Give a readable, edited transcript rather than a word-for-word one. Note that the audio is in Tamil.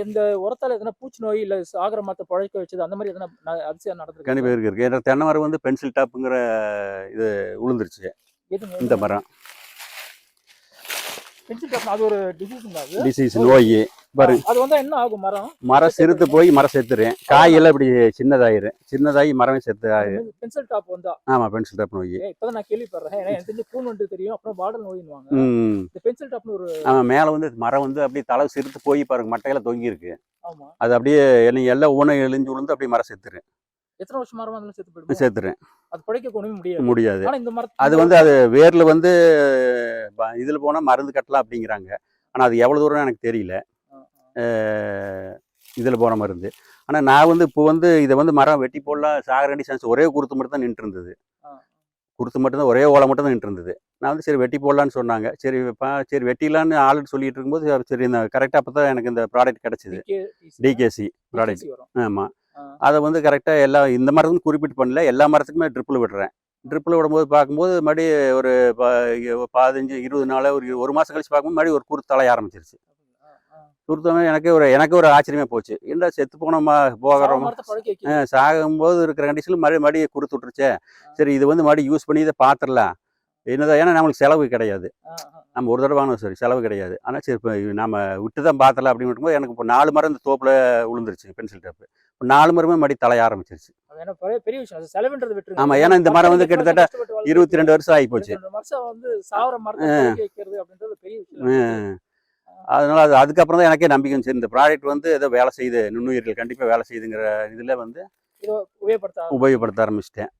இந்த உரத்தால எதனா பூச்சி நோய் இல்ல சாகுற மரத்த பொழைக்க வச்சது அந்த மாதிரி எதனா அதிசயம் நடந்திருக்கா? கண்டிப்பா இருக்கு. ஏன்னா தென்னை மரம் வந்து பென்சில் டாப்புங்கிற இது உளுந்துருச்சு எதுங்க இந்த மரம். பென்சில் டாப் அது ஒரு டிசீஸ்ங்களா அது? டிசீஸ் நோய் பாருங்க. அது வந்தா என்ன ஆகும் மரம்? மரம் சிறுத்து போய் மரம் செத்துரும். காயெல்லாம் இப்படி சின்னதாயிரும். சின்னதாகி மரமே செத்து ஆயிரும். பென்சில் டாப் வந்தா? ஆமா, பென்சில் டாப் நோய். இப்பதான் நான் கேள்விப்படுறேன். ஏன்னா எனக்கு தெரிஞ்ச கூன் வண்டு தெரியும். அப்புறம் வாடல் நோயின்னுவாங்க. இந்த பென்சில் டாப்னு ஒரு மேல வந்து மரம் வந்து அப்படியே தலை சிறுத்து போய் பாருங்க மட்டையில தொங்கி இருக்கு. ஆமா. அது அப்படியே எல்லாம் ஊனை எழிஞ்சு விழுந்து அப்படியே மரம் செத்துரும். எத்தனை வருஷம் மரமா இருந்தாலும் செத்து போயிடும்? செத்துரும். அது பழைக்க ஒண்ணுமே முடியாது. ஆனா இந்த அது வந்து அது வேர்ல வந்து இதுல போனா மருந்து கட்டலாம் அப்படிங்கிறாங்க. ஆனா அது எவ்வளவு தூரம் எனக்கு தெரியல. இதுல போன மருந்து. ஆனா நான் வந்து இப்போ வந்து இதை வந்து மரம் வெட்டி போடலாம் சாகர வேண்டிய சான்ஸ் ஒரே குருத்து மட்டும் தான் நின்று இருந்தது. குருத்து மட்டும்தான் ஒரே ஓலை மட்டும் தான் நின்று இருந்தது. நான் வந்து சரி வெட்டி போடலான்னு சொன்னாங்க. சரி சரி வெட்டிலான்னு ஆல்ரெடி சொல்லிட்டு இருக்கும்போது சரி இந்த கரெக்டாக அப்போ தான் எனக்கு இந்த ப்ராடக்ட் கிடச்சிது. TKC product. ஆமாம். அதை வந்து கரெக்டாக எல்லா இந்த மரத்துக்கும் குறிப்பிட்டு பண்ணல, எல்லா மரத்துக்குமே ட்ரிப்பில் விடுறேன். ட்ரிப்பில் விடும்போது பார்க்கும்போது மறுபடியும் ஒரு 15-20 நாள் ஒரு மாதம் கழிச்சு பார்க்கும்போது மறுபடியும் ஒரு குருத்து தலைய ஆரம்பிச்சிருச்சு. குருத்தமே எனக்கு ஒரு ஆச்சரியமே போச்சு. என்ன செத்து போகிறோம் சாகும்போது இருக்கிற கண்டிஷனில் மறுபடியும் குருத்து விட்டுருச்சே. சரி இது வந்து மறுபடியும் யூஸ் பண்ணி இதை பார்த்துடலாம் என்னதான். ஏன்னா நம்மளுக்கு செலவு கிடையாது. நம்ம ஒரு தடவை வாங்கணும், சரி செலவு கிடையாது. ஆனால் சரி இப்போ நம்ம விட்டு தான் பார்த்தலாம் அப்படின்னு இருக்கும்போது எனக்கு இப்போ 4 மரம் இந்த தோப்பில் விழுந்துருச்சு பென்சில் டாப்பு. இப்போ 4 மரமே மறுபடியும் தலைய ஆரம்பிச்சிருச்சு. ஆமாம், ஏன்னா இந்த மரம் வந்து கிட்டத்தட்ட 22 வருஷம் ஆகி போச்சு. அதனால அதுக்கப்புறம் தான் எனக்கே நம்பிக்கை வந்துச்சு இந்த ப்ராடக்ட் வந்து ஏதோ வேலை செய்யுது, நுண்ணுயிர்கள் கண்டிப்பாக வேலை செய்யுதுங்கிற இதில் வந்து உபயோகப்படுத்த ஆரம்பிச்சிட்டேன்.